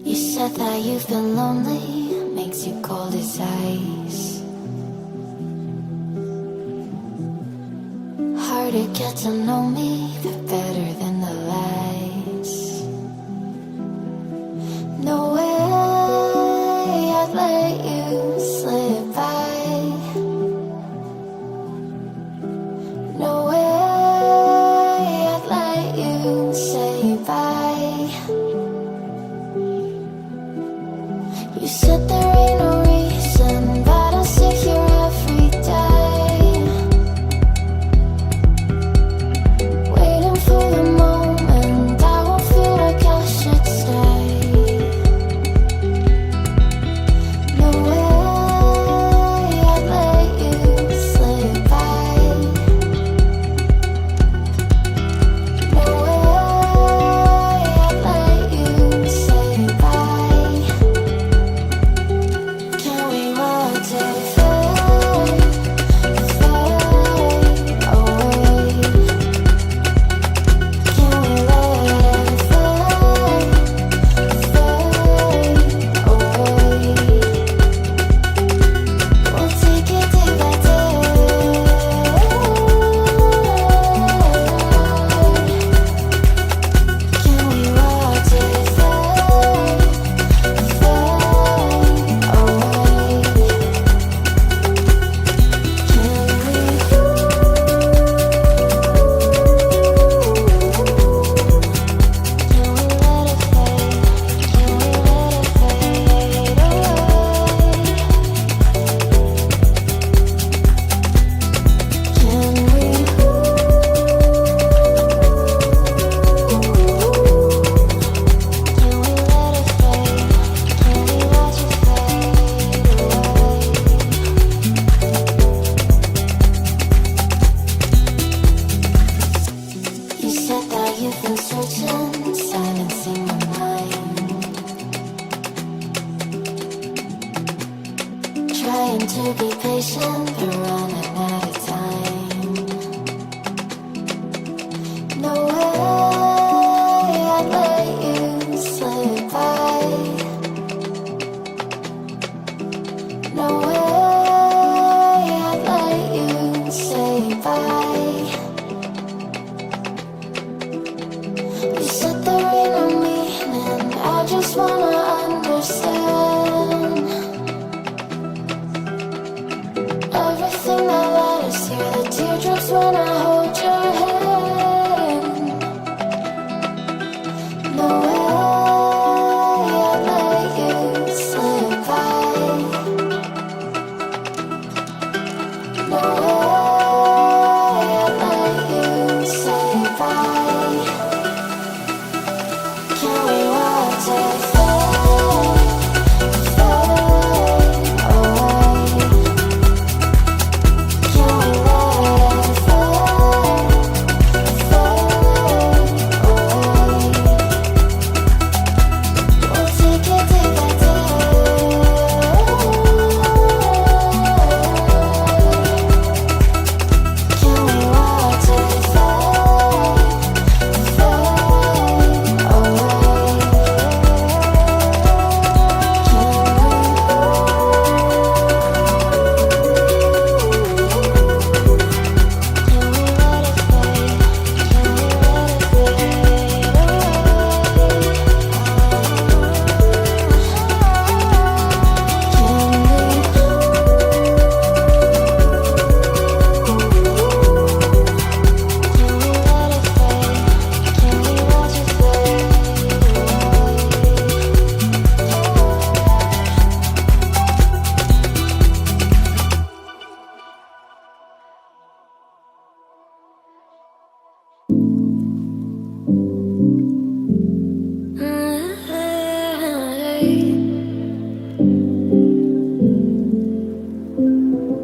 You said that you've been lonely, makes you cold as ice. Hard to get to know me, but better than the lies. No way I'd let you slip by. No way I'd let you say bye. You said there ain't no reason, but I'll sit here every day, waiting for the moment I won't feel like I should stay. No way I'd let you slip by. No way I'd let you say bye. Can we watch it fade, fade away? Can we let it fade, fade away? We'll take it day by day. Can we watch it fade, fade away? You said that you've been searching, silencing my mind, trying to be patient, but running out of time. No way I'd let you slip by. No way I'd let you say bye. You said there ain't no meaning, I just wanna understand everything that led us here, the teardrops when I hold your hand. No way I'd let you slip by. No way I'd let you say bye. Can we watch it fade, fade away? Can we let it fade, fade away? We'll take it day by day. Can we watch it fade, fade away?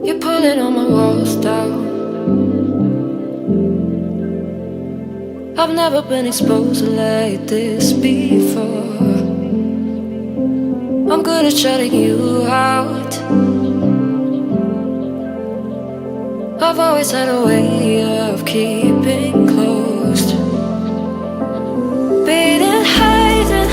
You're pulling all my walls down. I've never been exposed like this before. I'm good at shutting you out. I've always had a way of keeping closed, beating, hiding.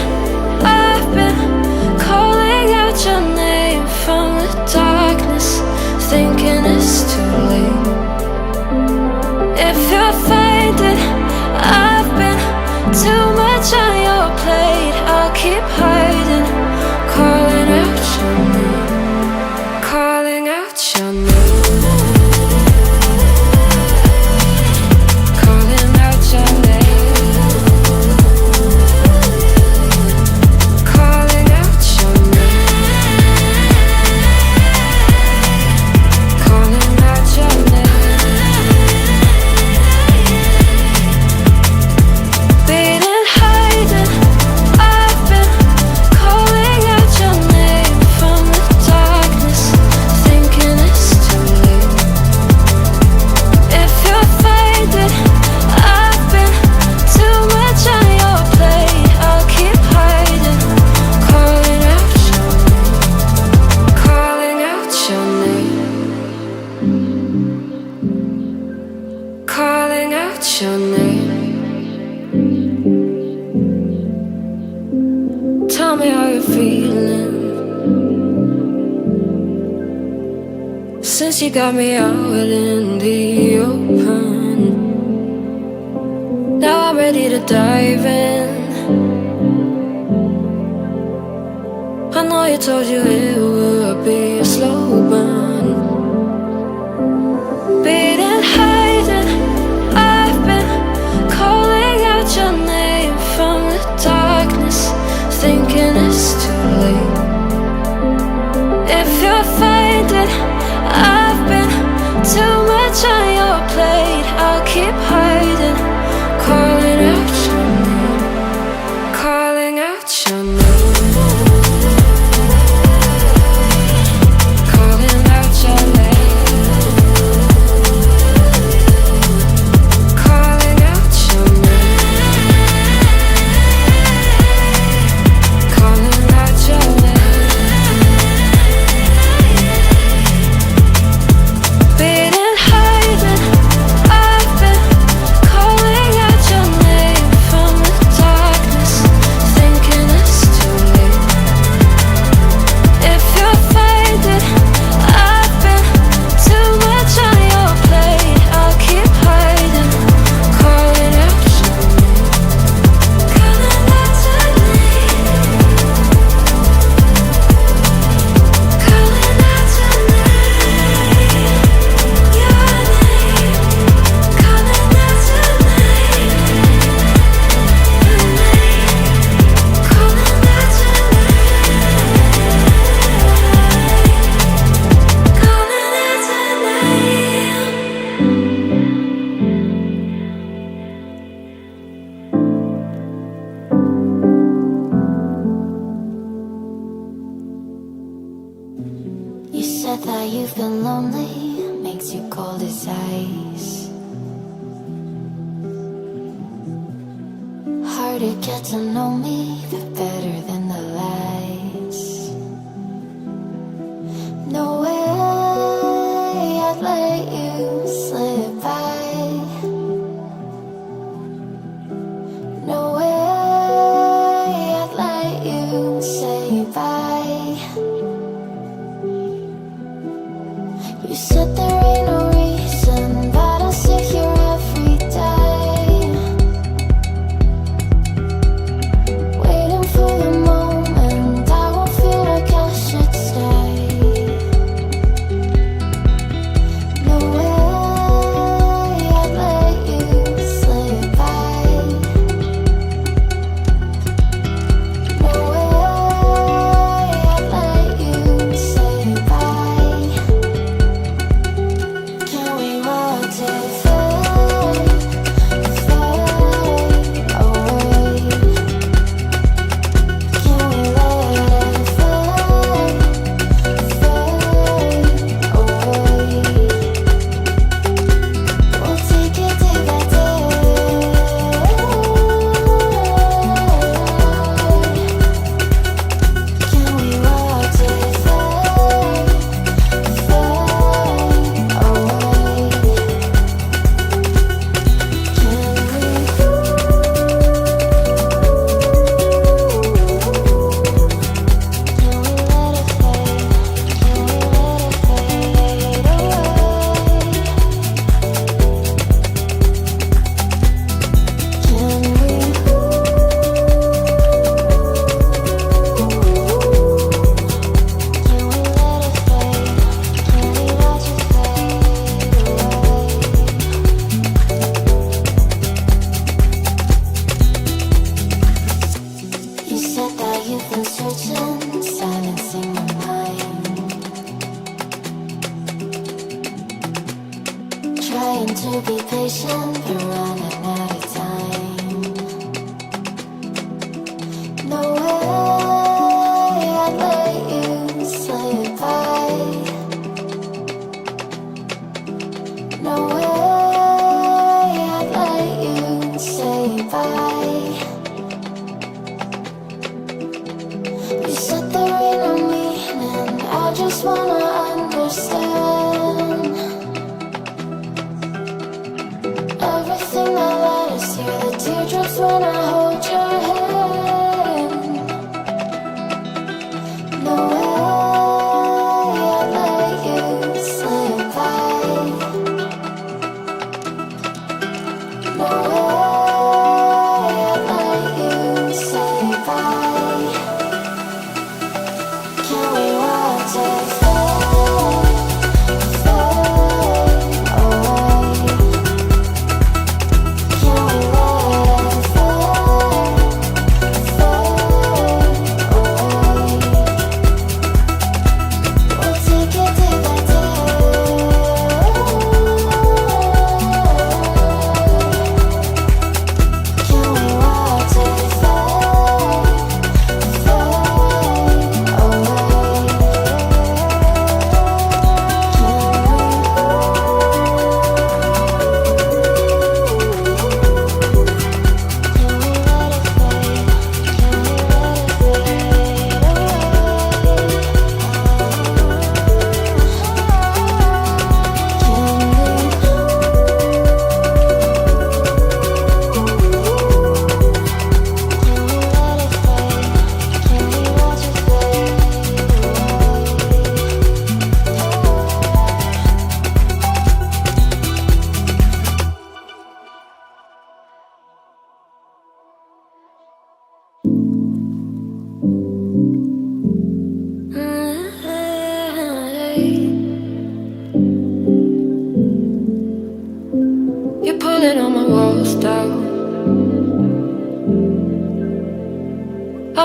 tell me how you're feeling. Since you got me out in the open, now I'm ready to dive in. I know you told you it would be a slow burn. Beating, hiding, I've been calling out your name from the darkness, thinking it's too late. If you're faded, I've been too much on your plate. I'll keep hiding, calling out your name, calling out your name. You said that you've been lonely, makes you cold as ice. Hard to get to know me, but better than the lies. No way I'd let you slip by. No way I'd let you say bye. You said there ain't no reason, but I'll sit here every day, waiting for the moment I won't feel like I should stay. No way I'd let you slip by. No way I'd let you say bye. Can we watch it fade, fade away? Can we let it fade, fade away? We'll take it day by day. Can we watch it fade, fade away? You said that you've been searching, silencing your mind, trying to be patient, but running out of time. No way I'd let you slip by. No way I'd let you say bye. You said there ain't no meaning, I just wanna understand everything that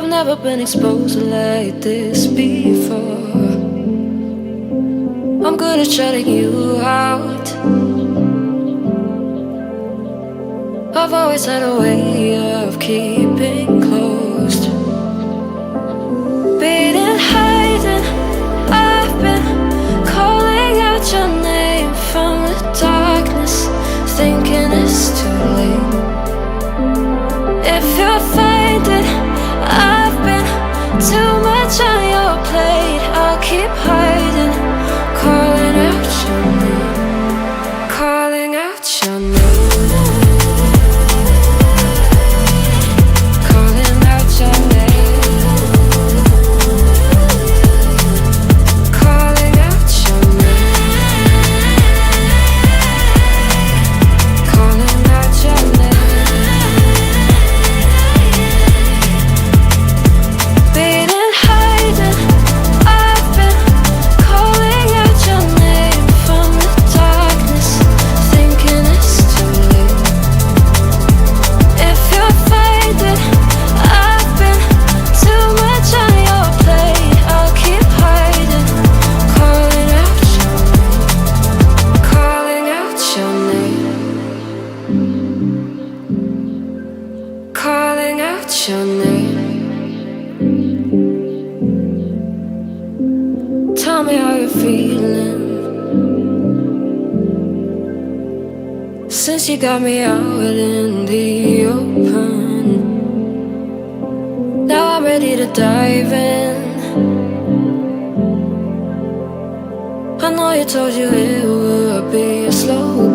I've never been exposed like this before. I'm good at shutting you out. I've always had a way of keeping closed. Beating, hiding, I've been calling out your name from the darkness, thinking it's too late. If you'll find it, I've been too much on your plate. I'll keep hiding, calling out your name, calling out your name. Calling out your name. Tell me how you're feeling since you got me out in the open. Now I'm ready to dive in. I know you told you it would be a slow